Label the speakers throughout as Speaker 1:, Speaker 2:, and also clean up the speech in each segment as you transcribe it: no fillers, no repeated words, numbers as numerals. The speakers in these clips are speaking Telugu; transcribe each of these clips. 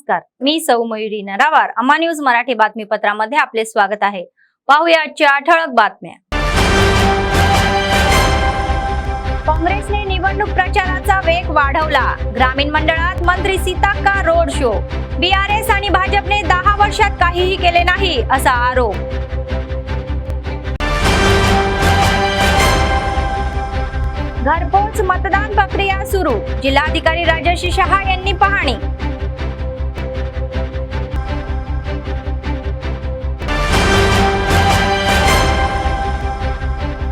Speaker 1: नमस्कार, मी सौ मयुरी नरावार. अम्मा न्यूज मराठी बातमीपत्रामध्ये आपले स्वागत आहे. पाहूया आजच्या ठळक बातम्या. काँग्रेसने निवडणूक प्रचाराचा वेग वाढवला. ग्रामीण मंडळात मंत्री सीताक्का रोड शो. बीआरएस आणि भाजपने 10 वर्षात काहीही केले नाही असा आरोप. घरपोच मतदान प्रक्रिया सुरू. जिल्हाधिकारी राजश्री शहा यांनी पाहणी.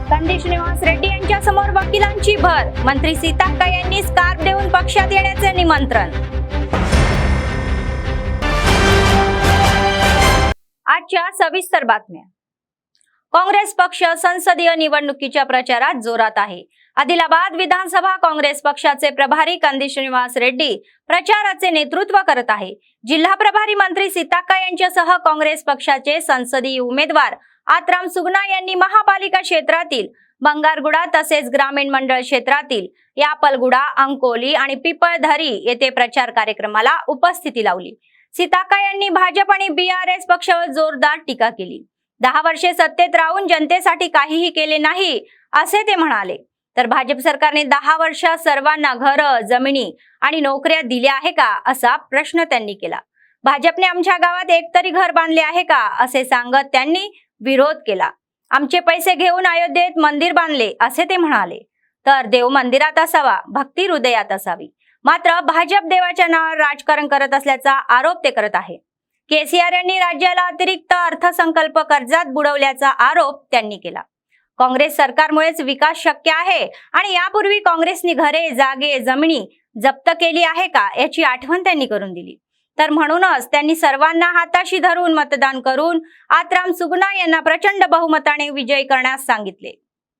Speaker 1: कंदी श्रीनिवास रेड्डी यांच्या समोर वकिलांची भर. मंत्री सीताक्का यांनी स्कार्फ देऊन पक्षात येण्याचे निमंत्रण. आजच्या सविस्तर बातम्या. काँग्रेस पक्ष संसदीय निवडणुकीच्या प्रचारात जोरात आहे. आदिलाबाद विधानसभा काँग्रेस पक्षाचे प्रभारी कंदी श्रीनिवास रेड्डी प्रचाराचे नेतृत्व करत आहे. जिल्हा प्रभारी मंत्री सीताक्का यांच्यासह काँग्रेस पक्षाचे संसदीय उमेदवार आत्राम सुगना यांनी महापालिका क्षेत्रातील बंगारगुडा तसेच ग्रामीण मंडळ क्षेत्रातील यापलगुडा, अंकोली आणि पिपळधरी येथे प्रचार कार्यक्रमाला उपस्थिती लावली. सीताक्का यांनी भाजप आणि बीआरएस पक्षावर जोरदार टीका केली. 10 वर्षे सत्तेत राहून जनतेसाठी काहीही केले नाही असे ते म्हणाले. तर भाजप सरकारने 10 वर्षात सर्वांना घरं, जमिनी आणि नोकऱ्या दिल्या आहे का असा प्रश्न त्यांनी केला. भाजपने आमच्या गावात एकतरी घर बांधले आहे का असे सांगत त्यांनी विरोध केला. आमचे पैसे घेऊन अयोध्येत मंदिर बांधले असे ते म्हणाले. तर देव मंदिरात असावा, भक्ती हृदयात असावी. मात्र भाजप देवाच्या नावावर राजकारण करत असल्याचा आरोप ते करत आहे. केसीआर यांनी राज्याला अतिरिक्त अर्थसंकल्प कर्जात बुडवल्याचा आरोप त्यांनी केला. काँग्रेस सरकारमुळेच विकास शक्य आहे आणि यापूर्वी काँग्रेसने घरे, जागे, जमिनी जप्त केली आहे का याची आठवण त्यांनी करून दिली. तर म्हणूनच त्यांनी सर्वांना हाताशी धरून मतदान करून आत्राम सुगना यांना प्रचंड बहुमताने विजयी करण्यास सांगितले.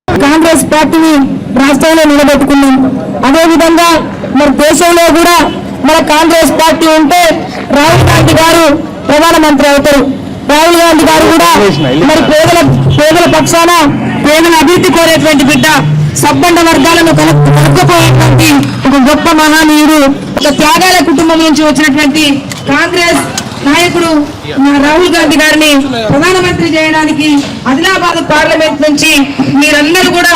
Speaker 2: కాంగ్రెస్ పార్టీని రాష్ట్రంలో నిలబెట్టుకున్నాం. అదే విధంగా మరి దేశంలో కూడా మన కాంగ్రెస్ పార్టీ ఉంటే రాహుల్ గాంధీ గారు ప్రధానమంత్రి అవుతారు. రాహుల్ గాంధీ గారు కూడా మరి పేదల పక్షాన పేదల అభివృద్ధి కోరేటువంటి బిడ్డ, సబ్బండ వర్గాలను కలుపుకుపోయేటువంటి ఒక గొప్ప మహానీయుడు, ఒక త్యాగాల కుటుంబం నుంచి వచ్చినటువంటి కాంగ్రెస్ నాయకుడు రాహుల్ గాంధీ గారిని ప్రధానమంత్రి చేయడానికి ఆదిలాబాద్ పార్లమెంట్ నుంచి మీరందరూ కూడా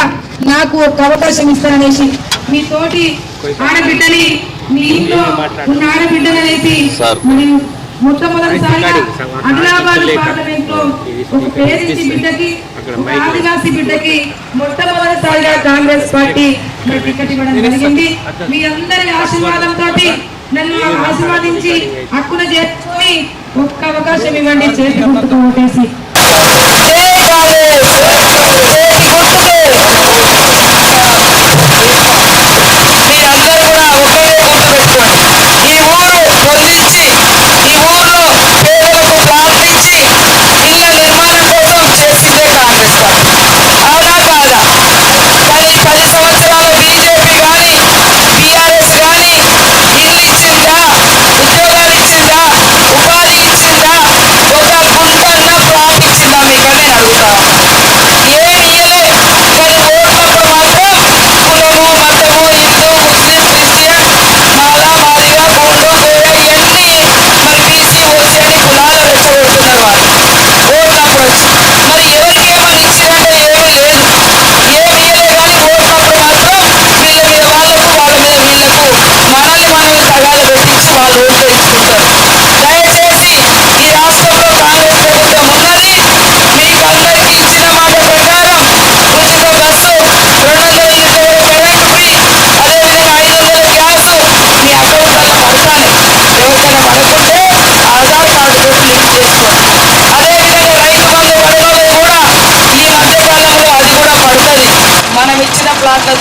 Speaker 2: నాకు ఒక అవకాశం ఇస్తారనేసి మీ తోటి ఆడబిడ్డని, మీ ఇంట్లో ఉన్న ఆడబిడ్డలనేసి మరియు మొట్టమొదటిసారిగా ఆదిలాబాద్ పార్లమెంట్ లో ఒక పేదింటి బిడ్డకి, ఒక ఆదివాసీ బిడ్డకి మొట్టమొదటిసారిగా కాంగ్రెస్ పార్టీ టికెట్ ఇవ్వడం జరిగింది. మీ అందరి ఆశీర్వాదంతో నన్ను ఆశీర్వాదించి హక్కున చేర్చుకొని ఒక్క అవకాశం ఇవ్వండి, చేతి గుర్తుకు ఓటేసి.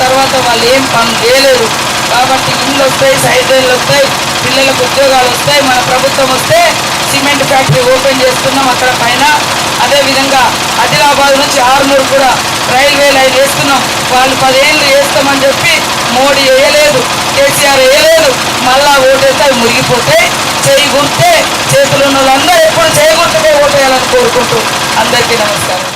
Speaker 3: తర్వాత వాళ్ళు ఏం పని చేయలేరు కాబట్టి ఇల్లు వస్తాయి, సైకిళ్ళు వస్తాయి, పిల్లలకు ఉద్యోగాలు వస్తాయి. మన ప్రభుత్వం వస్తే సిమెంట్ ఫ్యాక్టరీ ఓపెన్ చేస్తున్నాం అక్కడ పైన. అదేవిధంగా ఆదిలాబాద్ నుంచి ఆర్మూర్ కూడా రైల్వే లైన్ వేస్తున్నాం. వాళ్ళు 10 ఏళ్ళు వేస్తామని చెప్పి మోడీ వేయలేదు, కేసీఆర్ వేయలేదు. మళ్ళా ఓటేస్తే అవి మురిగిపోతే చేయి గుర్తే చేతులు ఉన్న వాళ్ళందరూ ఎప్పుడు చేయగుర్తుకే ఓటేయాలని కోరుకుంటూ అందరికీ నమస్కారం.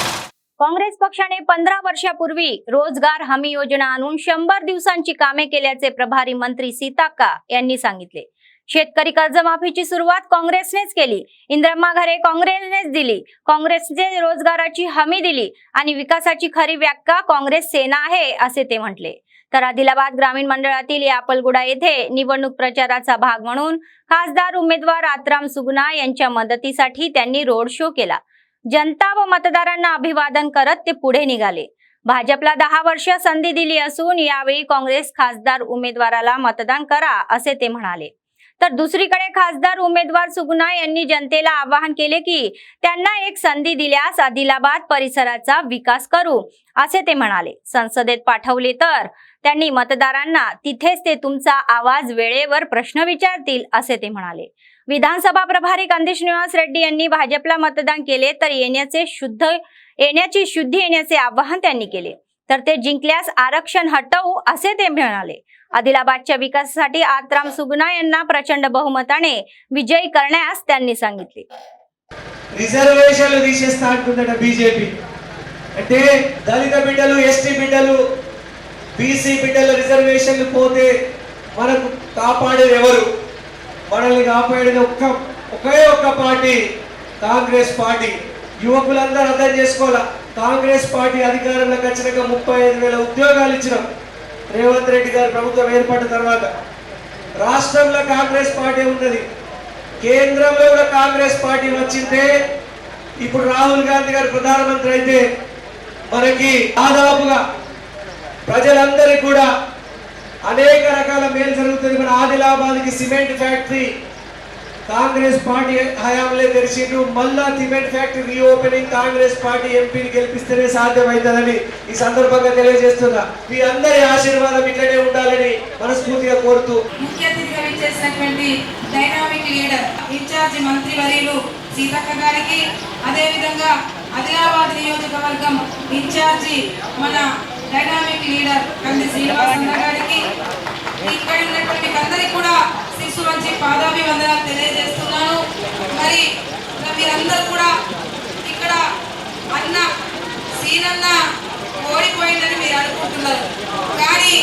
Speaker 1: काँग्रेस पक्षाने 15 वर्षापूर्वी रोजगार हमी योजना आणून 100 दिवसांची कामे केल्याचे प्रभारी मंत्री सीताक्का यांनी सांगितले. शेतकरी कर्जमाफीची सुरुवात काँग्रेसनेच केली. इंदिरा घरे काँग्रेसनेच दिली. काँग्रेसने रोजगाराची हमी दिली आणि विकासाची खरी व्याख्या काँग्रेस सेना आहे असे ते म्हटले. तर आदिलाबाद ग्रामीण मंडळातील यापलगुडा येथे निवडणूक प्रचाराचा भाग म्हणून खासदार उमेदवार आत्राम सुगना यांच्या मदतीसाठी त्यांनी रोड शो केला. जनता व मतदारांना अभिवादन करत ते पुढे निघाले. भाजपला 10 वर्ष संधी दिली असून यावेळी काँग्रेस खासदार उमेदवाराला मतदान करा असे ते म्हणाले. तर दुसरीकडे खासदार उमेदवार सुगना यांनी जनतेला आवाहन केले की त्यांना एक संधी दिल्यास आदिलाबाद परिसराचा विकास करू असे ते म्हणाले. संसदेत पाठवले तर त्यांनी मतदारांना तिथेच ते तुमचा आवाज वेळेवर प्रश्न विचारतील असे ते म्हणाले. विधानसभा प्रभारी कंदी श्रीनिवास रेड्डी यांनी भाजपला मतदान केले तर येण्याची शुद्धी येण्याचे आवाहन त्यांनी केले. तर ते जिंकल्यास आरक्षण हटवू असे ते म्हणाले. आदिलाबादच्या विकासासाठी आत्राम सुगना यांना प्रचंड बहुमताने विजयी करण्यास त्यांनी सांगितले.
Speaker 4: రిజర్వేషన్లు తీసేస్తా అంటుందట బీజేపీ. అంటే దళిత బిడ్డలు, ఎస్టీ బిడ్డలు, బీసీ బిడ్డల రిజర్వేషన్లు పోతే మనకు కాపాడేది ఎవరు? మనల్ని కాపాడేది ఒకే ఒక్క పార్టీ, కాంగ్రెస్ పార్టీ. యువకులందరూ అర్థం చేసుకోవాలా. కాంగ్రెస్ పార్టీ అధికారంలోకి వచ్చినాక 35,000 ఉద్యోగాలు ఇచ్చినాం. రేవంత్ రెడ్డి గారి ప్రభుత్వం ఏర్పడిన తర్వాత రాష్ట్రంలో కాంగ్రెస్ పార్టీ ఉన్నది, కేంద్రంలో కూడా కాంగ్రెస్ పార్టీ వచ్చిందే. ఇప్పుడు రాహుల్ గాంధీ గారు ప్రధానమంత్రి అయితే మనకి దాదాపుగా ప్రజలందరికీ కూడా అనేక రకాల మేలు జరుగుతుంది. మన ఆదిలాబాద్కి సిమెంట్ ఫ్యాక్టరీ కాంగ్రెస్ పార్టీ హయాంలో తెరిచిండ్రు. మళ్ళా cement factory reopening Congress party ఎంపీని గెలిపిస్తేనే సాధ్యమవుతుందని ఈ సందర్భంగా తెలియజేస్తున్నా. మీ అందరి ఆశీర్వాదం ఇట్లనే ఉండాలని మనస్ఫూర్తిగా కోరుతూ
Speaker 5: ముఖ్య అతిథిగా విచ్చేసినటువంటి డైనామిక్ లీడర్ ఇన్ఛార్జి మంత్రి వర్యులు సీతక్క గారికి, అదేవిధంగా ఆదిలాబాద్ నియోజకవర్గం ఇన్ఛార్జి మన డైనామిక్ లీడర్ కంది శ్రీనివాస్ అన్న గారికి, ఇక్కడ ఉన్నటువంటి అందరికీ కూడా శిశు వంచి పాదాభివందనాలు తెలియజేస్తున్నాను. మరి మీరందరూ కూడా ఇక్కడ అన్న సీనన్న ఓడిపోయిందని మీరు అనుకుంటున్నారు, కానీ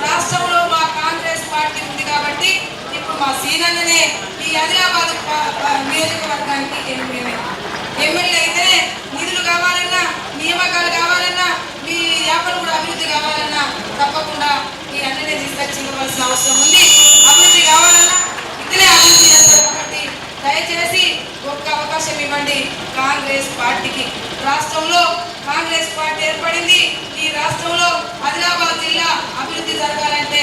Speaker 5: రాష్ట్రంలో మా కాంగ్రెస్ పార్టీ ఉంది కాబట్టి ఇప్పుడు మా సీనన్ననే ఈ ఆదిలాబాద్ నియోజకవర్గానికి ఎమ్మెల్యే అయితేనే నిధులు కావాలన్నా, నియామకాలు కావాలన్నా, మీ వ్యాపారం కూడా అభివృద్ధి కావాలన్నా తప్పకుండా ఈ అన్ననే తీసుకొచ్చి ఇవ్వాల్సిన అవసరం ఉంది. అభివృద్ధి కావాలన్నా ఇతనే అభివృద్ధి చేస్తారు కాబట్టి దయచేసి ఒక్క అవకాశం ఇవ్వండి కాంగ్రెస్ పార్టీకి. రాష్ట్రంలో కాంగ్రెస్ పార్టీ ఏర్పడింది. ఈ రాష్ట్రంలో ఆదిలాబాద్ జిల్లా అభివృద్ధి జరగాలంటే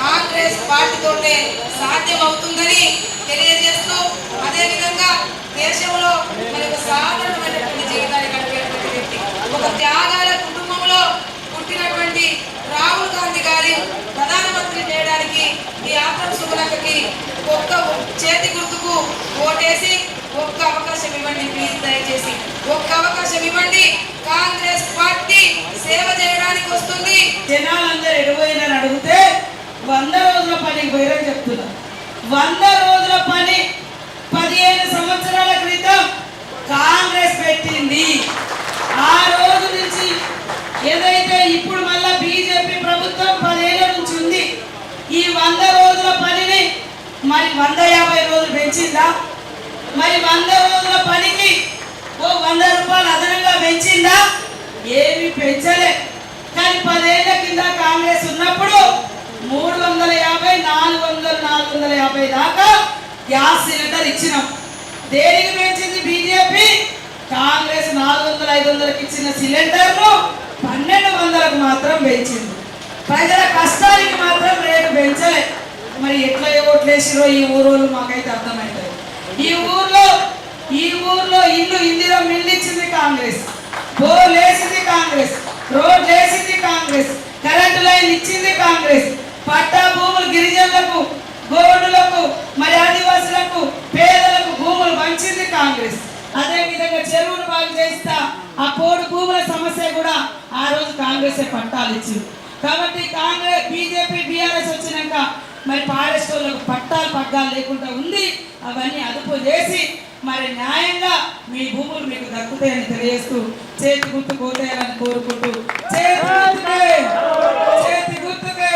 Speaker 5: కాంగ్రెస్ పార్టీతోనే సాధ్యమవుతుందని తెలియజేస్తూ, అదేవిధంగా దేశంలో మరి ఒక సాధారణమైనటువంటి జీవితాన్ని గడిపేటువంటి వ్యక్తి, ఒక త్యాగాల కుటుంబంలో పుట్టినటువంటి రాహుల్ గాంధీ గారి ప్రధానమంత్రి చేయడానికి ఈ ఆత్రం సుగుణకి ఒక్క చేతి గుర్తుకు ఓటేసి ఒక్క అవకాశం ఇవ్వండి ప్లీజ్. దయచేసి ఒక్క అవకాశం ఇవ్వండి. కాంగ్రెస్ పార్టీ సేవ చేయడానికి వస్తుంది.
Speaker 6: జనాలందరూ ఎడిపోయినని అడిగితే 100 రోజుల పనికి పోయారని చెప్తున్నారు. 100 రోజుల పని 15 సంవత్సరాల క్రితం కాంగ్రెస్ పెట్టింది. ఆ రోజు నుంచి ఏదైతే ఇప్పుడు మళ్ళా బీజేపీ ప్రభుత్వం 10 ఏళ్ల నుంచి ఉంది. ఈ 100 రోజుల పనిని మరి 150 రోజులు పెంచిందా? మరి 100 రోజుల పనికి ఓ 100 రూపాయలు అదనంగా పెంచిందా? ఏమి పెంచలే. కానీ 10 ఏళ్ల కింద కాంగ్రెస్ ఉన్నప్పుడు 350, 400, 450 దాకా గ్యాస్ సిలిండర్ ఇచ్చినాం. దేనికి పెంచింది బీజేపీ? కాంగ్రెస్ 400, 500కి ఇచ్చిన సిలిండర్ను 1200కు మాత్రం పెంచింది. ప్రజల కష్టానికి మాత్రం రేటు పెంచలే. మరి ఎట్లా ఓట్లేసిరో ఈ ఊరోళ్ళు మాకైతే అర్థమవుతుంది. ఈ ఊర్లో ఇల్లు ఇందిరా మిల్లు ఇచ్చింది కాంగ్రెస్, బోర్లు వేసింది కాంగ్రెస్, రోడ్లు వేసింది కాంగ్రెస్, కరెంటు లైన్ ఇచ్చింది కాంగ్రెస్, పట్టా భూములు గిరిజనులకు, గోడులకు, మరి ఆదివాసులకు, పేదలకు భూములు పంచింది కాంగ్రెస్. అదే విధంగా చెరువులు బాగు చేస్తా ఆ పోడు భూముల సమస్య కూడా ఆ రోజు కాంగ్రెసే పట్టాలు ఇచ్చింది. కాబట్టి కాంగ్రెస్ బీజేపీ బీఆర్ఎస్ వచ్చినాక మరి ఫారెస్ట్ వాళ్ళకు పట్టాలు పగ్గాలు లేకుండా ఉంది. అవన్నీ అదుపు చేసి మరి న్యాయంగా మీ భూములు మీకు దక్కుతాయని తెలియజేస్తూ చేతి గుర్తు కోటేయాలని కోరుకుంటూ చేతి గుర్తుకే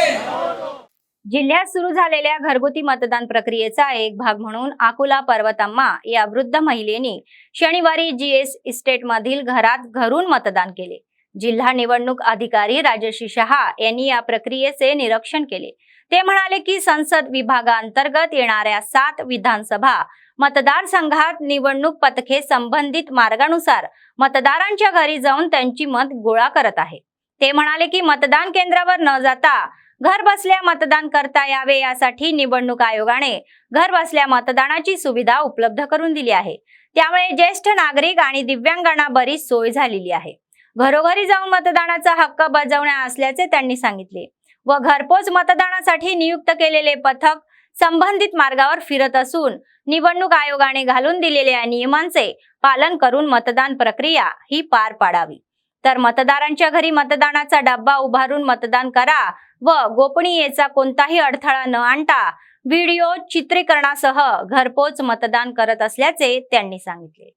Speaker 1: जिल्ह्यात सुरू झालेल्या घरगुती मतदान प्रक्रियेचा एक भाग म्हणून अकोला पर्वतम्मा या वृद्ध महिलेने शनिवारी जीएस इस्टेटमधील घरात घरून मतदान केले। जिल्हा निवडणूक अधिकारी राजश्री शहा यांनी या प्रक्रियेचे निरीक्षण केले। ते म्हणाले की संसद विभागांतर्गत येणाऱ्या 7 विधानसभा मतदारसंघात निवडणूक पथके संबंधित मार्गानुसार मतदारांच्या घरी जाऊन त्यांची मत गोळा करत आहे। ते म्हणाले की मतदान केंद्रावर न जाता घर बसल्या मतदान करता यावे यासाठी निवडणूक आयोगाने घर बसल्या मतदानाची सुविधा उपलब्ध करून दिली आहे। त्यामुळे ज्येष्ठ नागरिक आणि दिव्यांगांना बरीच सोय झालेली आहे। घरोघरी जाऊन मतदानाचा हक्क बजावणे असल्याचे त्यांनी सांगितले व घरपोच मतदानासाठी नियुक्त केलेले पथक संबंधित मार्गावर फिरत असून निवडणूक आयोगाने घालून दिलेल्या नियमांचे पालन करून मतदान प्रक्रिया ही पार पाडावी। तर मतदारांच्या घरी मतदानाचा डब्बा उभारून मतदान करा व गोपनीयतेचा कोणताही अडथळा न आणता व्हिडिओ चित्रीकरणासह घरपोच मतदान करत असल्याचे त्यांनी सांगितले।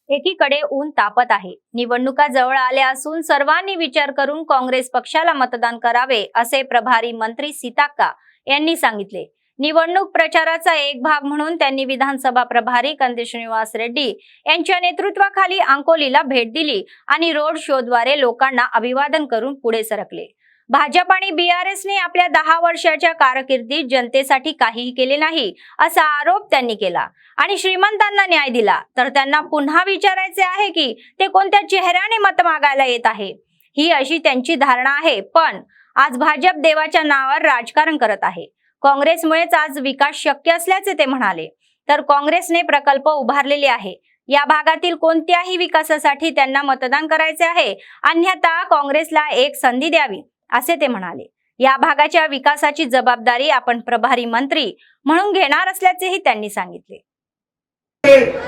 Speaker 1: एकीकडे ऊन तापत आहे, निवडणुका जवळ आल्या असून सर्वांनी विचार करून काँग्रेस पक्षाला मतदान करावे असे प्रभारी मंत्री सीताक्का यांनी सांगितले। निवडणूक प्रचाराचा एक भाग म्हणून त्यांनी विधानसभा प्रभारी कंदी श्रीनिवास रेड्डी यांच्या नेतृत्वाखाली अंकोलीला भेट दिली आणि रोड शोद्वारे लोकांना अभिवादन करून पुढे सरकले। भाजप आणि बीआरएसने आपल्या 10 वर्षाच्या कारकिर्दीत जनतेसाठी काहीही केले नाही असा आरोप त्यांनी केला आणि श्रीमंतांना न्याय दिला तर त्यांना पुन्हा विचारायचे आहे की ते कोणत्या चेहऱ्याने मत मागायला येत आहे। ही अशी त्यांची धारणा आहे, पण आज भाजप देवाच्या नावावर राजकारण करत आहे। काँग्रेसमुळेच आज विकास शक्य असल्याचे ते म्हणाले। तर काँग्रेसने प्रकल्प उभारलेले आहे, या भागातील कोणत्याही विकासासाठी त्यांना मतदान करायचे आहे, अन्यथा काँग्रेसला एक संधी द्यावी असे ते म्हणाले। या भागाच्या विकासाची जबाबदारी आपण प्रभारी मंत्री म्हणून घेणार असल्याचेही त्यांनी सांगितले।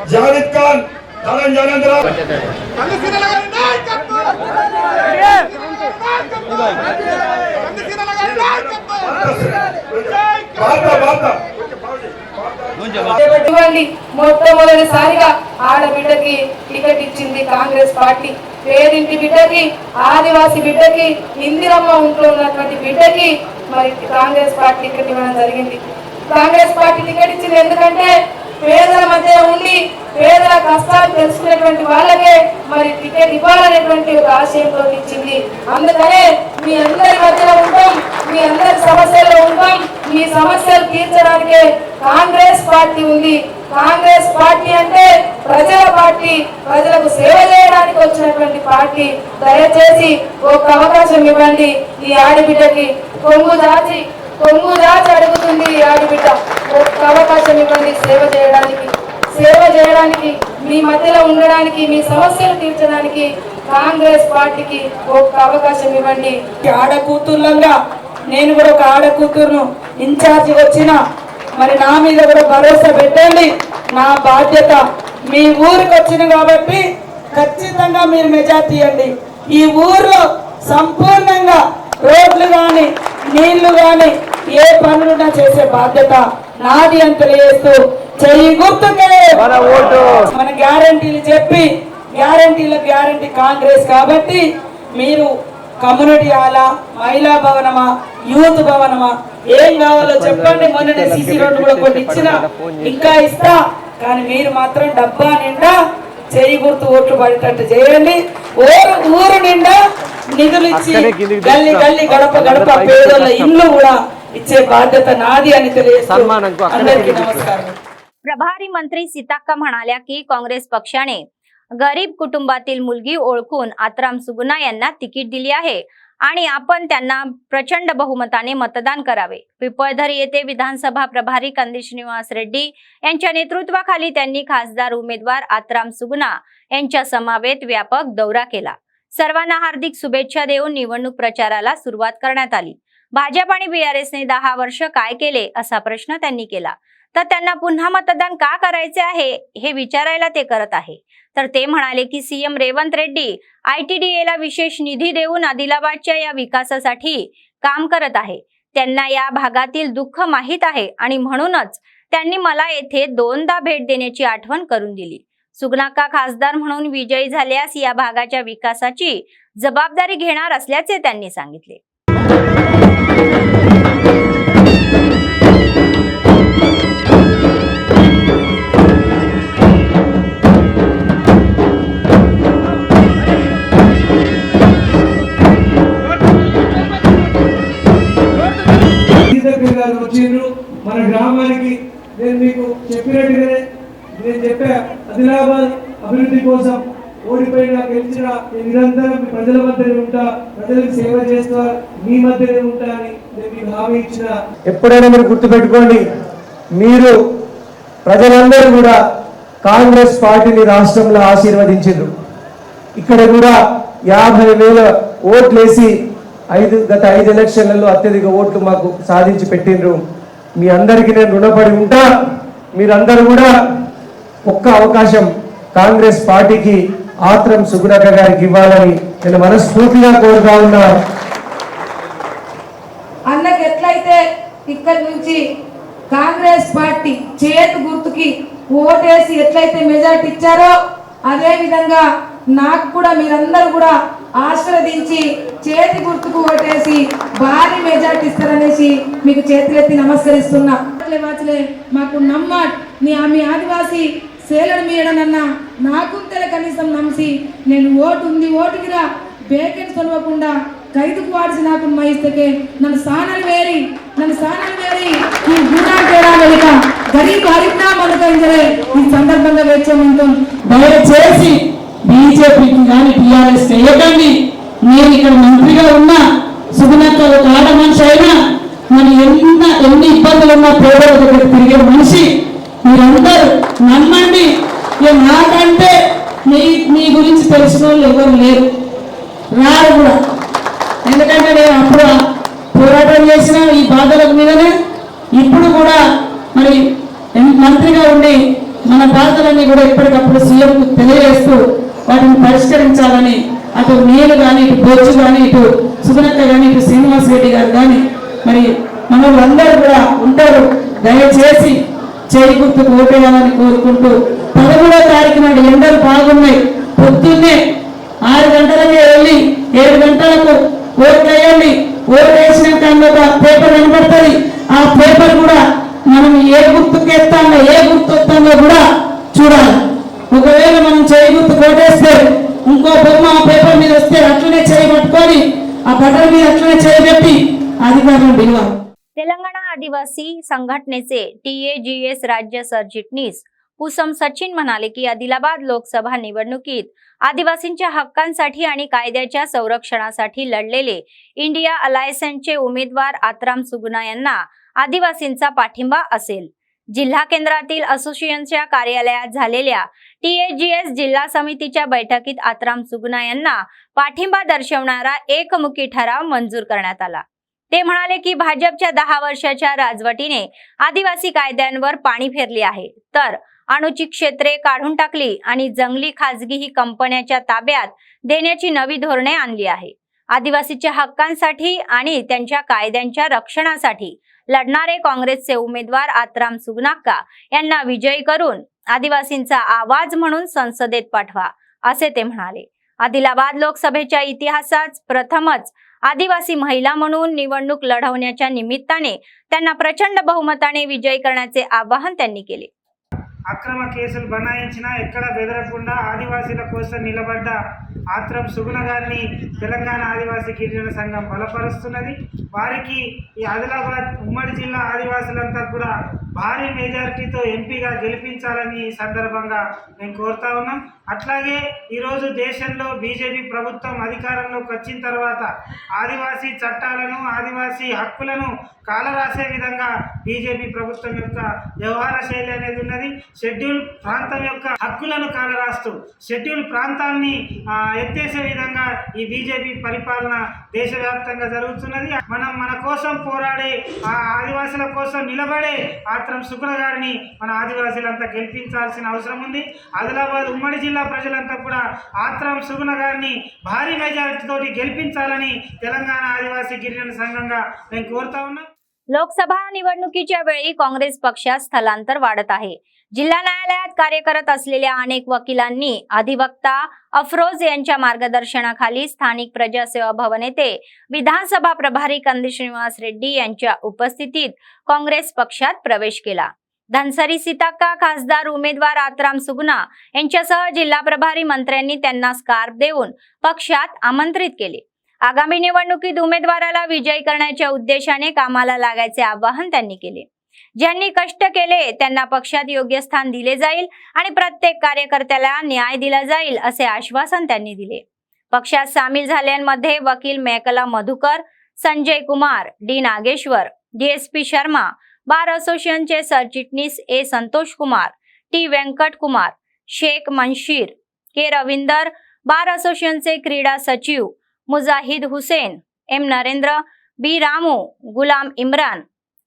Speaker 7: जावेद खान दालन जानंदराव
Speaker 5: మొట్టమొదటిసారిగా ఆడబిడ్డకి టికెట్ ఇచ్చింది కాంగ్రెస్ పార్టీ। పేదింటి బిడ్డకి, ఆదివాసీ బిడ్డకి, ఇందిరమ్మ ఇంట్లో ఉన్నటువంటి బిడ్డకి మరి కాంగ్రెస్ పార్టీ టికెట్ ఇవ్వడం జరిగింది। కాంగ్రెస్ పార్టీ టికెట్ ఇచ్చింది ఎందుకంటే పేదల మధ్య ఉండి పేదల కష్టాలు తెలుసుకునేటువంటి వాళ్ళకే మరి టికెట్ ఇవ్వాలనేటువంటి ఒక ఆశయంతో ఇచ్చింది। అందుకనే మీ అందరి మధ్యలో ఉంటాం, మీ అందరి సమస్యల్లో ఉంటాం, మీ సమస్యలు తీర్చడానికే కాంగ్రెస్ పార్టీ ఉంది। కాంగ్రెస్ పార్టీ అంటే ప్రజల పార్టీ, ప్రజలకు సేవ చేయడానికి వచ్చినటువంటి పార్టీ। దయచేసి ఒక అవకాశం ఇవ్వండి ఈ ఆడబిడ్డకి। కొంగు దాచి అడుగుతుంది ఈ ఆడబిడ్డ, ఒక అవకాశం ఇవ్వండి సేవ చేయడానికి మీ మధ్యలో ఉండడానికి, మీ సమస్యలు తీర్చడానికి కాంగ్రెస్ పార్టీకి ఒక అవకాశం ఇవ్వండి।
Speaker 6: ఆడకూతుర్లంగా నేను కూడా ఒక ఆడకూతురును ఇన్ఛార్జి వచ్చిన మరి నా మీద కూడా భరోసా పెట్టండి। నా బాధ్యత మీ ఊరికి వచ్చిన కాబట్టి ఖచ్చితంగా మీరు మెజార్టీ ఇవ్వండి। ఈ ఊర్లో సంపూర్ణంగా రోడ్లు కానీ నీళ్లు కానీ ఏ పనులున్నా చేసే బాధ్యత నాది అని తెలియజేస్తూ చెయ్యి గుర్తుకే మన గ్యారంటీలు చెప్పి గ్యారంటీ కాంగ్రెస్ కాబట్టి మీరు కమ్యూనిటీ హాలా, మహిళా భవనమా, యూత్ భవనమా ఏం కావాలో చెప్పండి। మొన్ననే సిసి రోడ్డు కూడా కొన్ని ఇచ్చిన, ఇంకా ఇస్తా, కానీ మీరు మాత్రం డబ్బా నిండా చేయి గుర్తు ఓట్లు పడేటట్టు చేయండి। ఊరు నిండా నిధులు ఇచ్చి గల్లీ గడప పేదల ఇల్లు కూడా ఇచ్చే బాధ్యత నాది అని తెలియజేస్తూ అందరికీ నమస్కారం।
Speaker 1: प्रभारी मंत्री सीताक्का म्हणाल्या की काँग्रेस पक्षाने गरीब कुटुंबातील मुलगी ओळखून आत्राम सुगुणा यांना तिकीट दिली आहे आणि आपण त्यांना प्रचंड बहुमताने मतदान करावे। पिपळधर येथे विधानसभा प्रभारी कंदी श्रीनिवास रेड्डी यांच्या नेतृत्वाखाली त्यांनी खासदार उमेदवार आत्राम सुगुणा यांच्या समवेत व्यापक दौरा केला। सर्वांना हार्दिक शुभेच्छा देऊन निवडणूक प्रचाराला सुरुवात करण्यात आली। भाजप आणि बीआरएसने 10 वर्ष काय केले असा प्रश्न त्यांनी केला. तर त्यांना पुन्हा मतदान का करायचे आहे हे विचारायला ते करत आहे. तर ते म्हणाले की सीएम रेवंत रेड्डी ITDA विशेष निधी देऊन आदिलाबादच्या या विकासासाठी काम करत आहे. त्यांना या भागातील दुःख माहीत आहे आणि म्हणूनच त्यांनी मला येथे 2दा भेट देण्याची आठवण करून दिली. सुगनाक्का खासदार म्हणून विजयी झाल्यास या भागाच्या विकासाची जबाबदारी घेणार असल्याचे त्यांनी सांगितले.
Speaker 4: వచ్చిండ్రు మన గ్రామానికి. నేను మీకు చెప్పినట్టుగానే నేను చెప్పా, ఆదిలాబాద్ అభివృద్ధి కోసం ఓడిపోయినా గెలిచినా నేను నిరంతరం ప్రజల మధ్యనే ఉంటా, ప్రజలకు సేవ చేస్తా, మీ మధ్యనే ఉంటా అని నేను మీకు హామీ ఇచ్చిన. ఎప్పుడైనా మీరు గుర్తుపెట్టుకోండి, మీరు ప్రజలందరూ కూడా కాంగ్రెస్ పార్టీని రాష్ట్రంలో ఆశీర్వదించారు. ఇక్కడ కూడా 50,000 ఓట్లేసి గత 5 ఎలక్షన్లలో అత్యధిక ఓట్లు మాకు సాధించి పెట్టిండ్రు. మీ అందరికీ నేను రుణపడి ఉంటా. మీరందరూ కూడా ఒక్క అవకాశం కాంగ్రెస్ పార్టీకి ఆత్రం సుగుణక్క గారికి ఇవ్వాలని నేను మనస్ఫూర్తిగా కోరుతా ఉన్నా.
Speaker 5: అన్నకి ఎట్లయితే ఇక్కడి నుంచి కాంగ్రెస్ పార్టీ చేతు గుర్తుకి ఓటేసి ఎట్లయితే మెజార్టీ ఇచ్చారో అదే విధంగా నాకు కూడా మీరందరూ కూడా ఆశీర్వదించి చేతి గుర్తుకు ఓటేసి భారీ మెజార్టీ ఇస్తారనేసి మీకు చేతులెత్తి నమస్కరిస్తున్నా. మాకు నమ్మాట్ మీ ఆదివాసీ సేలడు మీయడనన్నా నాకు కనీసం నమ్సి నేను ఓటు ఉంది ఓటుకిరా బేకెట్ కొనవకుండా ఖైదుకు వాడిసి నాకు మహిస్తకే నన్ను సానలు వేరి ఈ గుణాకేడాలిక గరీబ్ హరినా మనకంజరే ఈ సందర్భంగా వేచేమంటాం.
Speaker 6: దయచేసి బీజేపీకి కానీ టీఆర్ఎస్ చేయకండి. నేను ఇక్కడ మంత్రిగా ఉన్నా, సుగుణక్క ఒక ఆడ మనిషి అయినా, మరి ఎన్ని ఇబ్బందులు ఉన్నా పేదల దగ్గర తిరిగే మనిషి. మీరందరూ నమ్మండి. నాకంటే మీ గురించి తెలిసిన వాళ్ళు ఎవరు లేరు, రారు కూడా. ఎందుకంటే నేను అప్పుడు పోరాటం చేసిన ఈ బాధల మీదనే ఇప్పుడు కూడా మరి మంత్రిగా ఉండి మన బాధలన్నీ కూడా ఎప్పటికప్పుడు సీఎంకు తెలియజేస్తూ వాటిని పరిష్కరించాలని అటు నేను కానీ, ఇటు బొచ్చు కానీ, ఇటు సుగుణక్క కానీ, ఇటు శ్రీనివాస్ రెడ్డి గారు కానీ మరి మన వాళ్ళందరూ కూడా ఉంటారు. దయచేసి చేయి గుర్తుకు ఓటేయాలని కోరుకుంటూ 13వ తారీఖు నాడు ఎండలు బాగున్నాయి. పొద్దున్నే 6 గంటలకే వెళ్ళి 7 గంటలకు ఓట్లు వేయండి. ఓటు వేసినాక ఒక పేపర్ కనబడుతుంది. ఆ పేపర్ కూడా మనం ఏ గుర్తుకు ఎత్తామో ఏ గుర్తు వస్తామో కూడా చూడాలి. ఒకవేళ మనం చేయి గుర్తు ఓటేస్తే ఇంకో బొమ్మ ఆ పేపర్ మీద వస్తే అట్లనే చేయి పట్టుకొని ఆ బటన్ మీద అట్లనే చేయబెట్టి అధికారులను పిలవాలి.
Speaker 1: तेलंगणा आदिवासी संघटनेचे TAGS राज्य सरचिटणीस पुसम सचिन म्हणाले की आदिलाबाद लोकसभा निवडणुकीत आदिवासींच्या हक्कांसाठी आणि कायद्याच्या संरक्षणासाठी लढलेले इंडिया अलायन्सचे उमेदवार आत्राम सुगुना यांना आदिवासींचा पाठिंबा असेल. जिल्हा केंद्रातील असोसिएशनच्या कार्यालयात झालेल्या TAGS जिल्हा समितीच्या बैठकीत आत्राम सुगुना यांना पाठिंबा दर्शवणारा एकमुखी ठराव मंजूर करण्यात आला. ते म्हणाले की भाजपच्या 10 वर्षाच्या राजवटीने आदिवासी कायद्यांवर पाणी फेरले आहे, तर अनुचित क्षेत्रे काढून टाकली आणि जंगली खाजगी ही कंपन्यांच्या ताब्यात देण्याची नवी धोरणे आणली आहे. आदिवासीच्या हक्कांसाठी आणि त्यांच्या कायद्यांच्या रक्षणासाठी लढणारे काँग्रेसचे उमेदवार आत्राम सुगनाक्का यांना विजयी करून आदिवासींचा आवाज म्हणून संसदेत पाठवा, असे ते म्हणाले. आदिलाबाद लोकसभेच्या इतिहासात प्रथमच आदिवासी महिला म्हणून निवडणूक लढवण्याच्या निमित्ताने त्यांना प्रचंड बहुमताने विजयी करण्याचे आवाहन त्यांनी केले.
Speaker 8: అక్రమ కేసులు బనాయించినా ఎక్కడ బెదరకుండా ఆదివాసీల కోసం నిలబడ్డ ఆత్రం సుగుణ గారిని తెలంగాణ ఆదివాసీ గిరిజన సంఘం బలపరుస్తున్నది. వారికి ఈ ఆదిలాబాద్ ఉమ్మడి జిల్లా ఆదివాసులంతా కూడా భారీ మెజారిటీతో ఎంపీగా గెలిపించాలని ఈ సందర్భంగా మేము కోరుతా ఉన్నాం. అట్లాగే ఈరోజు దేశంలో బీజేపీ ప్రభుత్వం అధికారంలోకి వచ్చిన తర్వాత ఆదివాసీ చట్టాలను ఆదివాసీ హక్కులను కాలరాసే విధంగా బీజేపీ ప్రభుత్వం యొక్క వ్యవహార శైలి అనేది ఉన్నది. షెడ్యూల్ ప్రాంతం యొక్క హక్కులను కాలరాస్తూ షెడ్యూల్ ప్రాంతాన్ని ఎత్తేసే విధంగా ఈ బీజేపీ పరిపాలన దేశవ్యాప్తంగా జరుగుతున్నది. మనం మన కోసం పోరాడే ఆ ఆదివాసుల కోసం నిలబడే ఆత్రం సుగుణ గారిని మన ఆదివాసులంతా గెలిపించాల్సిన అవసరం ఉంది. ఆదిలాబాద్ ఉమ్మడి జిల్లా ప్రజలంతా కూడా ఆత్రం సుగుణ గారిని భారీ మెజారిటీతోటి గెలిపించాలని तेलंगाणा आदिवासी गिरिजन संघांगा मैं कोरता हूं.
Speaker 1: लोकसभा निवडणुकीच्या वेळी काँग्रेस पक्षात स्थलांतर वाढत आहे. जिल्हा न्यायालयात कार्य करत असलेल्या अनेक वकिलांनी अधिवक्ता अफरोज यांच्या मार्गदर्शनाखाली स्थानिक प्रजासेवा भवन येथे विधानसभा प्रभारी कंदी श्रीनिवास रेड्डी यांच्या उपस्थितीत काँग्रेस पक्षात प्रवेश केला. धनसरी सीताक्का खासदार उमेदवार आत्राम सुगुना यांच्यासह जिल्हा प्रभारी मंत्र्यांनी त्यांना स्कार्फ देऊन पक्षात आमंत्रित केले. आगामी निवडणुकीत उमेदवाराला विजयी करण्याच्या उद्देशाने कामाला लागायचे आवाहन त्यांनी केले. ज्यांनी कष्ट केले त्यांना पक्षात योग्य स्थान दिले जाईल आणि प्रत्येक कार्यकर्त्याला न्याय दिला जाईल असे आश्वासन त्यांनी दिले. पक्षात सामील झालेल्यांमध्ये वकील Mekala Madhukar, Sanjay Kumar, D Nageshwar, DSP Sharma, bar असोसिएशनचे सरचिटणीस A Santosh Kumar, T Venkat Kumar, Sheikh Manshir, K Ravinder, bar असोसिएशनचे क्रीडा सचिव Mujahid Hussain, M Narendra, B Ramu, Ghulam Imran,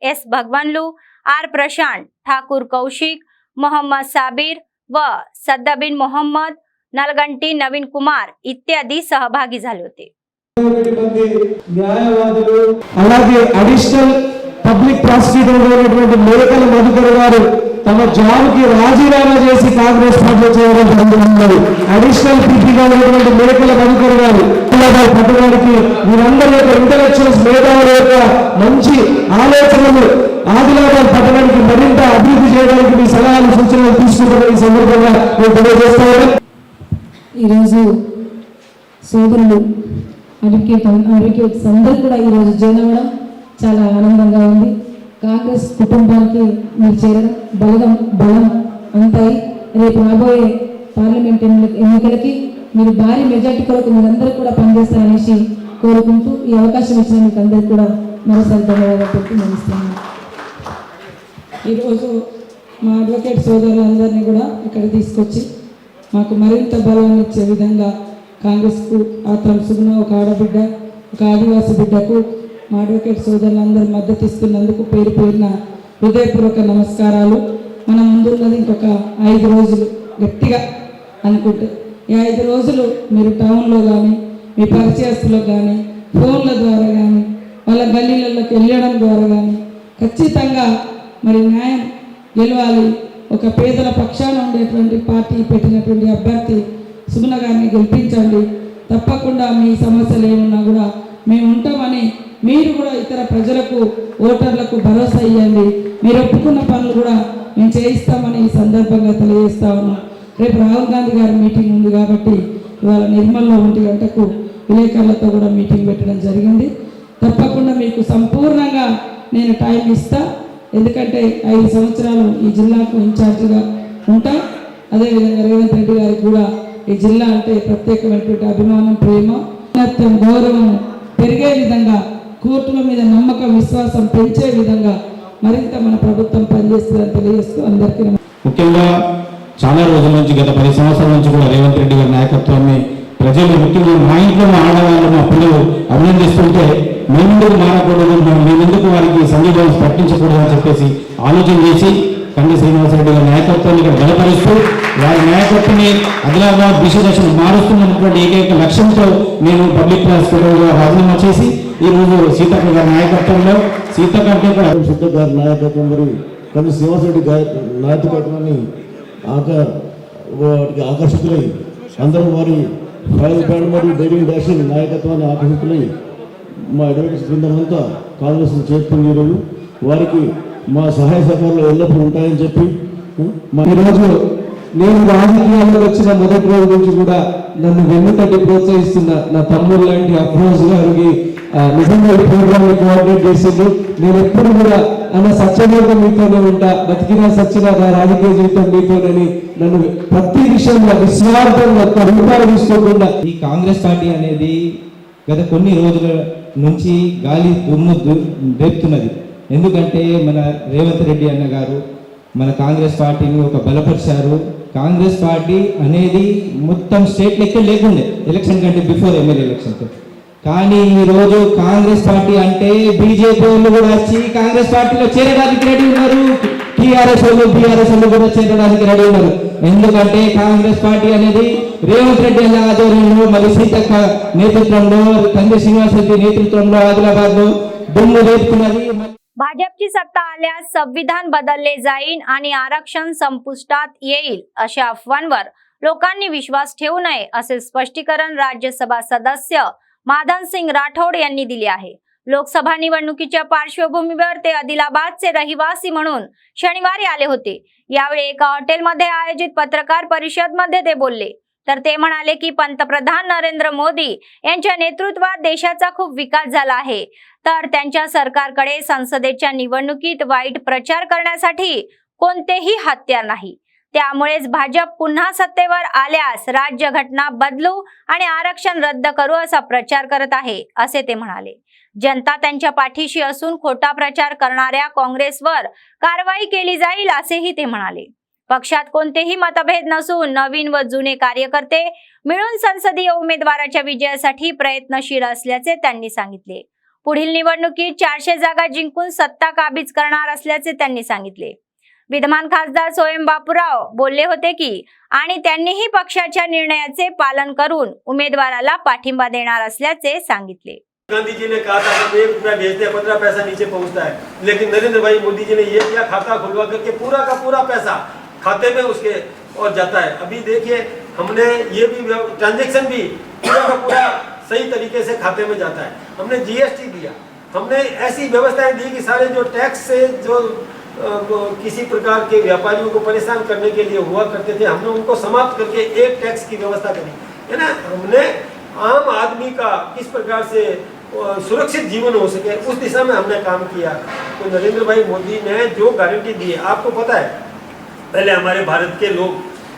Speaker 1: S Bhagwanlu, R Prashant, Thakur Kaushik, Mohammed Sabir व सद्दाबिन मोहम्मद, नलगंटी नवीन कुमार इत्यादी सहभागी झाले होते.
Speaker 4: న్యాయవాదులు అలాగే అడిషనల్ పబ్లిక్ ప్రాసిక్యూటర్ అయినటువంటి మేకల మధుకర్ గారు తమ జాబ్ కి రాజీనామా చేసి కాంగ్రెస్ పార్టీలో చేరడం జరుగుతున్నది. అడిషనల్ పీపీగా ఉన్నటువంటి మేకల మధుకర్ గారు పట్టడానికి వీరందరి యొక్క ఇంటలెక్చువల్స్ మేధావుల యొక్క మంచి ఆలోచనలు ఆదిలాబాద్ పట్టణానికి మరింత అభివృద్ధి చేయడానికి మీ సలహాలు సూచనలు తీసుకుంటారని ఈ సందర్భంగా నేను తెలియజేస్తాను.
Speaker 2: ఈరోజు సోదరులు అడ్వకేట్స్ అందరూ కూడా ఈరోజు జాయిన్ అవ్వడం చాలా ఆనందంగా ఉంది. కాంగ్రెస్ కుటుంబానికి మీరు చేరడం బలం అంతాయి. రేపు రాబోయే పార్లమెంట్ ఎన్నికలకి మీరు భారీ మెజార్టీ కొరకు మీరందరూ కూడా పనిచేస్తారనేసి కోరుకుంటూ ఈ అవకాశం ఇచ్చిన మీకు అందరికీ కూడా మరోసారి ధన్యవాదాలు పెట్టి నమస్కారం. ఈరోజు మా అడ్వకేట్ సోదరులందరినీ కూడా ఇక్కడ తీసుకొచ్చి మాకు మరింత బలాన్ని ఇచ్చే విధంగా కాంగ్రెస్కు ఆత్రం సుగుణ ఒక ఆడబిడ్డ, ఒక ఆదివాసీ బిడ్డకు మా అడ్వకేట్ సోదరులందరూ మద్దతు ఇస్తున్నందుకు పేరు పేరున హృదయపూర్వక నమస్కారాలు. మనం ముందున్నది ఇంకొక 5 రోజులు గట్టిగా అనుకుంటే ఈ 5 రోజులు మీరు టౌన్లో కానీ మీ పరిచయస్తులకు కానీ ఫోన్ల ద్వారా కానీ వాళ్ళ గల్లీలలోకి వెళ్ళడం ద్వారా కానీ ఖచ్చితంగా మరి న్యాయం గెలవాలి. ఒక పేదల పక్షాన ఉండేటువంటి పార్టీ పెట్టినటువంటి అభ్యర్థి సుగుణ గారిని గెలిపించండి. తప్పకుండా మీ సమస్యలు ఏమున్నా కూడా మేము ఉంటామని మీరు కూడా ఇతర ప్రజలకు ఓటర్లకు భరోసా ఇవ్వండి. మీరు ఒప్పుకున్న పనులు కూడా మేము చేయిస్తామని ఈ సందర్భంగా తెలియజేస్తా ఉన్నాం. రేపు రాహుల్ గాంధీ గారి మీటింగ్ ఉంది కాబట్టి ఇవాళ నిర్మల్లో 1 గంటకు విలేకరులతో కూడా మీటింగ్ పెట్టడం జరిగింది. తప్పకుండా మీకు సంపూర్ణంగా నేను టైం ఇస్తా. ఎందుకంటే 5 సంవత్సరాలు ఈ జిల్లాకు ఇన్ఛార్జిగా ఉంటా. అదేవిధంగా రేవంత్ రెడ్డి గారికి కూడా ఈ జిల్లా అంటే ప్రత్యేకమైనటువంటి అభిమానం, ప్రేమ, గౌరవం పెరిగే విధంగా, కోర్టుల మీద నమ్మకం, విశ్వాసం పెంచే విధంగా మరింత మన ప్రభుత్వం పనిచేస్తుందని తెలియజేస్తూ అందరికీ
Speaker 9: ముఖ్యంగా చాలా రోజుల నుంచి గత 10 సంవత్సరాల నుంచి కూడా రేవంత్ రెడ్డి గారి నాయకత్వాన్ని ప్రజలు ముఖ్యంగా మా ఇంట్లో మా ఆడవాళ్ళు మా పిల్లలు అభినందిస్తుంటే మేమెందుకు మారకూడదు, మేమెందుకు వారికి సంఘీభావం పట్టించకూడదు అని చెప్పేసి ఆలోచన చేసి కంది శ్రీనివాసరెడ్డి గారి నాయకత్వాన్ని ఇక్కడ బలపరుస్తూ వారి నాయకత్వాన్ని ఆదిలాబాద్ దిశదశను మారుస్తున్నటువంటి ఏకైక లక్ష్యంతో నేను పబ్లిక్ ప్రాసిక్యూటర్గా రాజీనామా చేసి ఈరోజు సీతక్క గారి నాయకత్వంలో సీతక్క
Speaker 7: గారి నాయకత్వం మరియు కంది శ్రీనివాసరెడ్డి గారి నాయకత్వాన్ని వాటికి ఆకర్షితులై అందరూ వారి ఫైర్ బ్యాండ్ మరియు డైరింగ్ డాషింగ్ నాయకత్వాన్ని ఆకర్షితులై మా అడ్వకేట్స్ బృందం అంతా కాంగ్రెస్ చేరుతుంది. ఈరోజు వారికి మా సహాయ సహకారాలు ఎల్లప్పుడూ ఉంటాయని చెప్పి
Speaker 4: ఈరోజు నేను రాజకీయాల్లో వచ్చిన మొదటి రోజు నుంచి కూడా నన్ను వెన్నుతట్టి ప్రోత్సహిస్తున్న నా తమ్ముడు లాంటి అఫ్రోజ్ గారికి నిజంగా ఈ ప్రోగ్రామ్ కోఆర్డినేట్ చేసింది. నేను ఎప్పుడు కూడా అన్న సత్యమూర్తి మీతోనే ఉంటా, బతికినా సచ్చినా నా రాజకీయ జీవితం మీతోనని నన్ను ప్రతి విషయంలో నిస్వార్థంగా ఒక్క రూపాయలు తీసుకోకుండా
Speaker 10: ఈ కాంగ్రెస్ పార్టీ అనేది గత కొన్ని రోజుల నుంచి గాలి దుమ్ము రేపుతున్నది. ఎందుకంటే మన రేవంత్ రెడ్డి అన్న గారు మన కాంగ్రెస్ పార్టీని ఒక బలపరిచారు. కాంగ్రెస్ పార్టీ అనేది మొత్తం స్టేట్ లెక్క లేకుండే ఎలక్షన్ కంటే బిఫోర్ ఎమ్మెల్యే ఎలక్షన్ కానీ ఈ రోజు కాంగ్రెస్ పార్టీ అంటే బీజేపీ వాళ్ళు కూడా వచ్చి కాంగ్రెస్ పార్టీలో చేరడానికి రెడీ ఉన్నారు, టీఆర్ఎస్ వాళ్ళు బీఆర్ఎస్ వాళ్ళు కూడా చేరడానికి రెడీ ఉన్నారు. ఎందుకంటే కాంగ్రెస్ పార్టీ అనేది రేవంత్ రెడ్డి అన్న ఆధ్వర్యంలో మరి సీతక్క నేతృత్వంలో కంది శ్రీనివాస్ రెడ్డి నేతృత్వంలో ఆదిలాబాద్ లో దుమ్ము రేపుతున్నది.
Speaker 1: भाजपची सत्ता आल्यास संविधान बदलले जाईल आणि आरक्षण संपुष्टात येईल अशा अफवांवर लोकांनी विश्वास ठेवू नये असे स्पष्टीकरण राज्यसभा सदस्य मादन सिंग राठोड यांनी दिले आहे. लोकसभा निवडणुकीच्या पार्श्वभूमीवर ते आदिलाबादचे रहिवासी म्हणून शनिवारी आले होते. यावेळी एका हॉटेलमध्ये आयोजित पत्रकार परिषदेमध्ये ते बोलले. तर ते म्हणाले की पंतप्रधान नरेंद्र मोदी यांच्या नेतृत्वात देशाचा खूप विकास झाला आहे. तर त्यांच्या सरकारकडे संसदेच्या निवडणुकीत वाईट प्रचार करण्यासाठी कोणतेही हत्यार नाही. त्यामुळेच भाजप पुन्हा सत्तेवर आल्यास राज्यघटना बदलू आणि आरक्षण रद्द करू असा प्रचार करत आहे असे ते म्हणाले. जनता त्यांच्या पाठीशी असून खोटा प्रचार करणाऱ्या काँग्रेसवर कारवाई केली जाईल असेही ते म्हणाले. पक्षात कोणतेही मतभेद नसून नवीन व जुने कार्यकर्ते मिळून संसदीय उमेदवाराच्या विजयासाठी प्रयत्नशील असल्याचे त्यांनी सांगितले. पुढील निवडणुकीत 400 जागा जिंकून सत्ता काबीज करणार असल्याचे त्यांनी सांगितले. विद्यमान खासदार सोयम बापूराव बोलले होते की आणि त्यांनीही पक्षाच्या निर्णयाचे पालन करून उमेदवाराला पाठिंबा देणार असल्याचे सांगितले.
Speaker 11: गांधी जी ने कहा था कि 1 रुपया भेजते हैं 15 पैसा नीचे पहुंचता है, लेकिन नरेंद्र भाई मोदी जी ने ये किया, खाता खुलवा करके पूरा का पूरा पैसा खाते में उसके और जाता है. अभी देखिए हमने ये भी ट्रांजैक्शन भी पूरा का पूरा सही तरीके से खाते में जाता है. हमने जीएसटी दिया, हमने ऐसी व्यवस्थाएं दी कि सारे जो टैक्स से जो किसी प्रकार के व्यापारियों को परेशान करने के लिए हुआ करते थे, हमने उनको समाप्त करके एक टैक्स की व्यवस्था करी है ना. हमने आम आदमी का किस प्रकार से सुरक्षित जीवन हो सके उस दिशा में हमने काम किया. तो नरेंद्र भाई मोदी ने जो गारंटी दी है, आपको पता है पहले हमारे भारत के लोग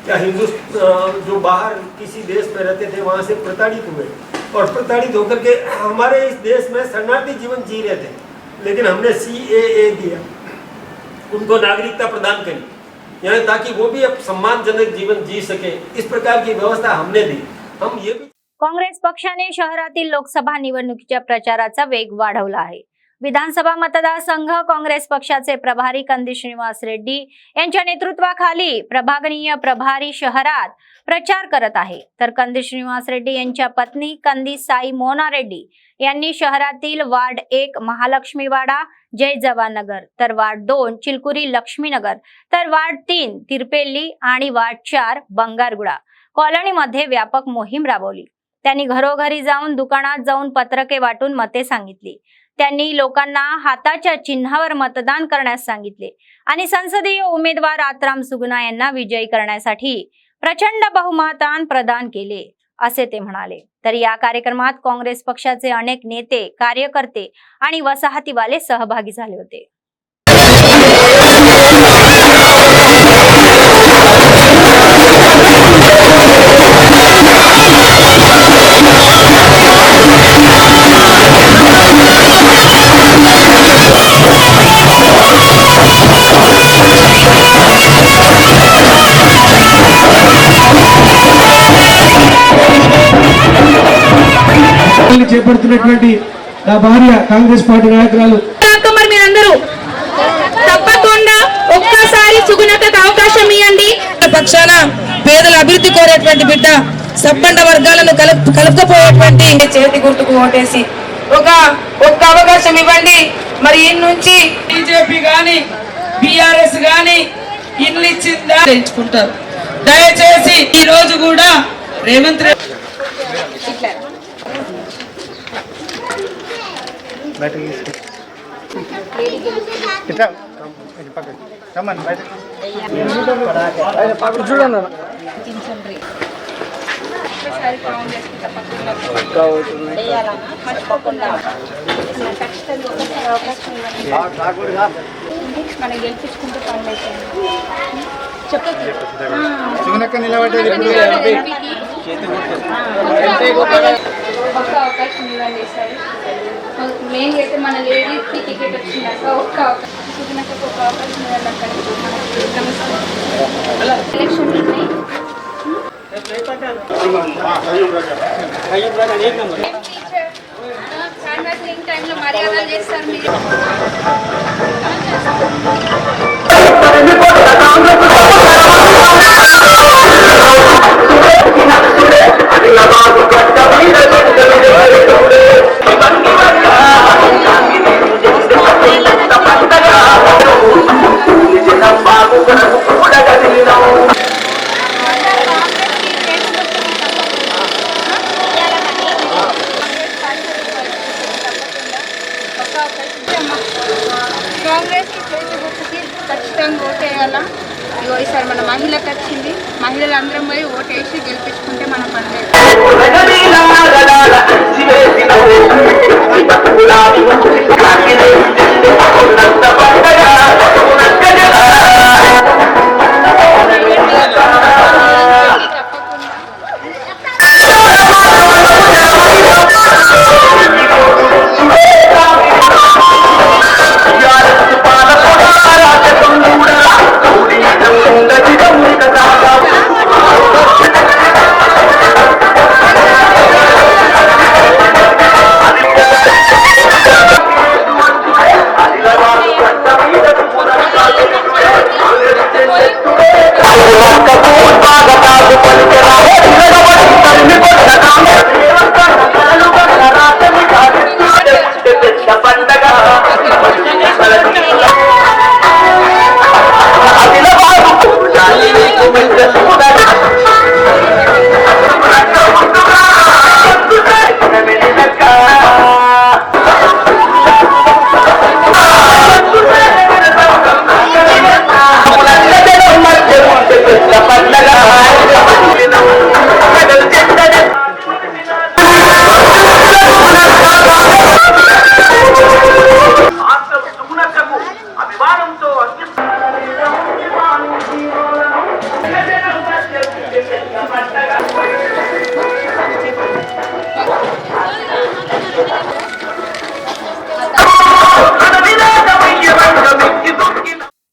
Speaker 11: या हिंदुस्तान जो बाहर किसी देश में रहते थे वहाँ से प्रताड़ित हुए और प्रताड़ित होकर के हमारे इस देश में शरणार्थी जीवन जी रहे थे, लेकिन हमने CAA दिया, उनको नागरिकता प्रदान करी, यानी ताकि वो भी अब सम्मानजनक जीवन जी सके. इस प्रकार की व्यवस्था हमने दी. हम ये भी
Speaker 1: काँग्रेस पक्षाने शहरातील लोकसभा निवडणुकीच्या प्रचाराचा वेग वाढवला आहे. विधानसभा मतदारसंघ काँग्रेस पक्षाचे प्रभारी कंदी श्रीनिवास रेड्डी यांच्या नेतृत्वाखाली प्रभागनीय प्रभारी शहरात प्रचार करत आहे. तर कंदी श्रीनिवास रेड्डी यांच्या पत्नी कंदी साई मोना रेड्डी यांनी शहरातील वार्ड 1 महालक्ष्मीवाडा जय जवान नगर, तर वार्ड 2 चिलकुरी लक्ष्मीनगर, तर वार्ड 3 तिरपेल्ली आणि वार्ड 4 बंगारगुडा कॉलनीमध्ये व्यापक मोहीम राबवली. त्यांनी घरोघरी जाऊन दुकानात जाऊन पत्रके वाटून मते सांगितली. त्यांनी लोकांना हाताच्या चिन्हावर मतदान करण्यास सांगितले आणि संसदीय उमेदवार आत्राम सुगुना यांना विजयी करण्यासाठी प्रचंड बहुमतान प्रदान केले असे ते म्हणाले. तर या कार्यक्रमात काँग्रेस पक्षाचे अनेक नेते, कार्यकर्ते आणि वसाहतीवाले सहभागी झाले होते.
Speaker 4: చేపడుతున్నటువంటి నా భార్య కాంగ్రెస్ పార్టీ నాయకురాలు
Speaker 5: మరి మీరందరూ తప్పకుండా ఒక్కసారి సుగుణకు అవకాశం ఇవ్వండి. పక్షాన పేదల అభివృద్ధి కోరేటువంటి బిడ్డ, సబ్బండ వర్గాలను కలుపుకపోయేటువంటి చేతి గుర్తుకు ఓటేసి ఒక్క అవకాశం ఇవ్వండి. మరి ఇన్ నుంచి బీజేపీ గాని బీఆర్ఎస్ గాని ఇల్లు ఇచ్చిందా తెచ్చుకుంటారు. దయచేసి ఈ రోజు కూడా రేవంత్ రెడ్డి
Speaker 12: మనం గెలిపించుకుంటే పనులు ఒక్క అవకాశం ఇవ్వండి సార్. మెయిన్ అయితే మన లేడీస్కి టికెట్ వచ్చిందాక ఒక్క అవకాశం ఒక అవకాశం ఇవ్వండి. అక్కడ ఎలక్షన్ ఉన్నాయి. ఎలక్షన్ టైంలో మర్యాదలు చేస్తారు మీరు. కాంగ్రెస్ చేతి గుర్తుకి ఖచ్చితంగా ఓటేయాలా. ఇగో ఈసారి మన మహిళకు వచ్చింది, మహిళలందరం పోయి ఓటేసి గెలిపించుకుంటే మన పండుగ.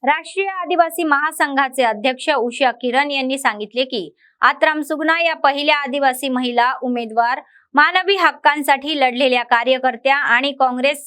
Speaker 1: राष्ट्रीय आदिवासी महासंघाचे अध्यक्ष उषा किरण यांनी सांगितले की आत्राम सुगना या पहिल्या आदिवासी महिला उमेदवार, मानवी हक्कांसाठी लढलेल्या कार्यकर्त्या आणि काँग्रेस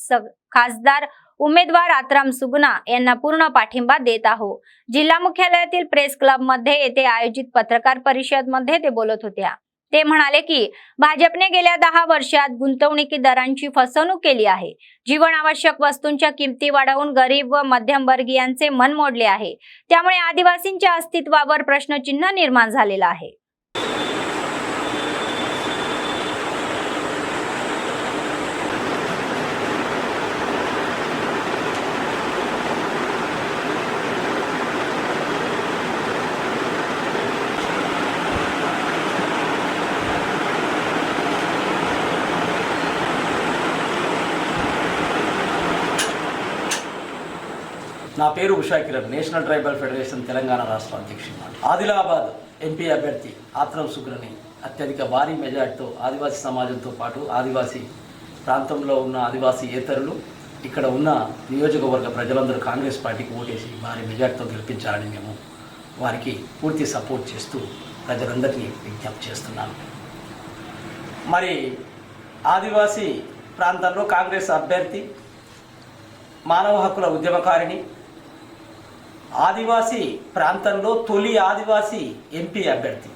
Speaker 1: खासदार उमेदवार आत्राम सुगना यांना पूर्ण पाठिंबा देत आहोत. जिल्हा मुख्यालयातील प्रेस क्लब मध्ये येथे आयोजित पत्रकार परिषद मध्ये ते बोलत होत्या. ते म्हणाले की भाजपने गेल्या 10 वर्षात गुंतवणुकीदारांची फसवणूक केली आहे. जीवनावश्यक वस्तूंच्या किमती वाढवून गरीब व मध्यमवर्गीयांचे मन मोडले आहे. त्यामुळे आदिवासींच्या अस्तित्वावर प्रश्नचिन्ह निर्माण झालेला आहे.
Speaker 13: నా పేరు Usha Kiran, national tribal federation Telangana రాష్ట్ర అధ్యక్షుడు. ఆదిలాబాద్ ఎంపీ అభ్యర్థి ఆత్రం సుగ్రని అత్యధిక భారీ మెజార్టీతో ఆదివాసీ సమాజంతో పాటు ఆదివాసీ ప్రాంతంలో ఉన్న ఆదివాసీయేతరులు ఇక్కడ ఉన్న నియోజకవర్గ ప్రజలందరూ కాంగ్రెస్ పార్టీకి ఓటేసి భారీ మెజార్టీతో గెలిపించాలని మేము వారికి పూర్తి సపోర్ట్ చేస్తూ ప్రజలందరినీ విజ్ఞప్తి చేస్తున్నాను. మరి ఆదివాసీ ప్రాంతంలో కాంగ్రెస్ అభ్యర్థి, మానవ హక్కుల ఉద్యమకారిణి, ఆదివాసీ ప్రాంతంలో తొలి ఆదివాసీ ఎంపీ అభ్యర్థి,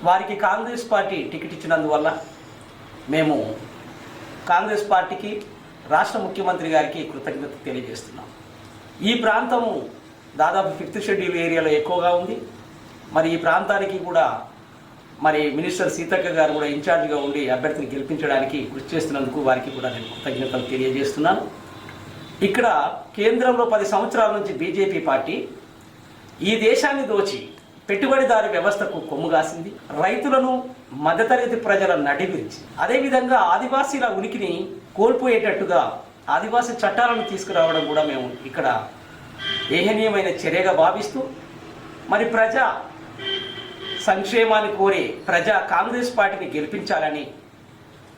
Speaker 13: వారికి కాంగ్రెస్ పార్టీ టికెట్ ఇచ్చినందువల్ల మేము కాంగ్రెస్ పార్టీకి, రాష్ట్ర ముఖ్యమంత్రి గారికి కృతజ్ఞత తెలియజేస్తున్నాం. ఈ ప్రాంతము దాదాపు 5th షెడ్యూల్ ఏరియాలో ఎక్కువగా ఉంది. మరి ఈ ప్రాంతానికి కూడా మరి మినిస్టర్ సీతక్క గారు కూడా ఇన్ఛార్జిగా ఉండి అభ్యర్థిని గెలిపించడానికి కృషి చేస్తున్నందుకు వారికి కూడా నేను కృతజ్ఞతలు తెలియజేస్తున్నాను. ఇక్కడ కేంద్రంలో 10 సంవత్సరాల నుంచి బీజేపీ పార్టీ ఈ దేశాన్ని దోచి పెట్టుబడిదారు వ్యవస్థకు కొమ్ముగాసింది. రైతులను, మధ్యతరగతి ప్రజల నడివించి, అదేవిధంగా ఆదివాసీల ఉనికిని కోల్పోయేటట్టుగా ఆదివాసీ చట్టాలను తీసుకురావడం కూడా మేము ఇక్కడ ఏహనీయమైన చర్యగా భావిస్తూ, మరి ప్రజా సంక్షేమాన్ని కోరే కాంగ్రెస్ పార్టీని గెలిపించాలని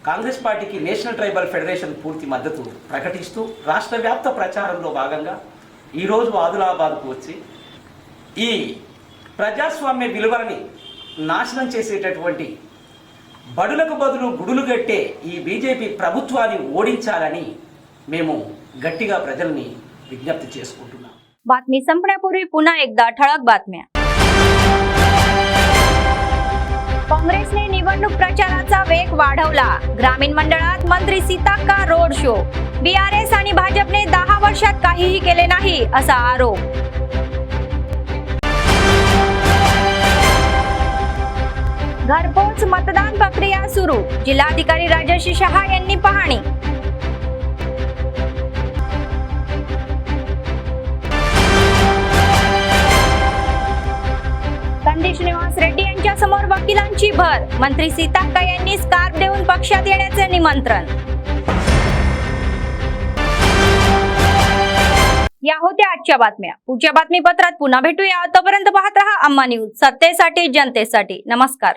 Speaker 13: కాంగ్రెస్ పార్టీకి నేషనల్ ట్రైబల్ ఫెడరేషన్ పూర్తి మద్దతు ప్రకటిస్తూ రాష్ట్ర వ్యాప్త ప్రచారంలో భాగంగా ఈరోజు ఆదిలాబాద్కు వచ్చి ఈ ప్రజాస్వామ్య విలువలని నాశనం చేసేటటువంటి బడులకు బదులు గుడులు కట్టే ఈ బీజేపీ ప్రభుత్వాన్ని ఓడించాలని మేము గట్టిగా ప్రజల్ని విజ్ఞప్తి చేసుకుంటున్నాం.
Speaker 1: बातमी संपण्यापूर्वी पुन्हा एकदा ठळक बातम्या. काँग्रेसने निवडणूक प्रचाराचा वेग वाढवला. ग्रामीण मंडळात मंत्री सीताक्का रोड शो. बीआरएस आणि भाजपने 10 वर्षात काहीही केले नाही असा आरोप. घरपोच मतदान प्रक्रिया सुरू. जिल्हाधिकारी राजश्री शहा यांनी पाहणी. कंदी श्रीनिवास रेड्डी यांच्या समोर वकिलांची भर. मंत्री सीताक्का यांनी स्कार्फ देऊन पक्षात येण्याचे निमंत्रण. या होत्या आजच्या बातम्या. पुढच्या बातमीपत्रात पुन्हा भेटूया. तोपर्यंत पाहत रहा अम्मा न्यूज, सत्तेसाठी जनतेसाठी. नमस्कार.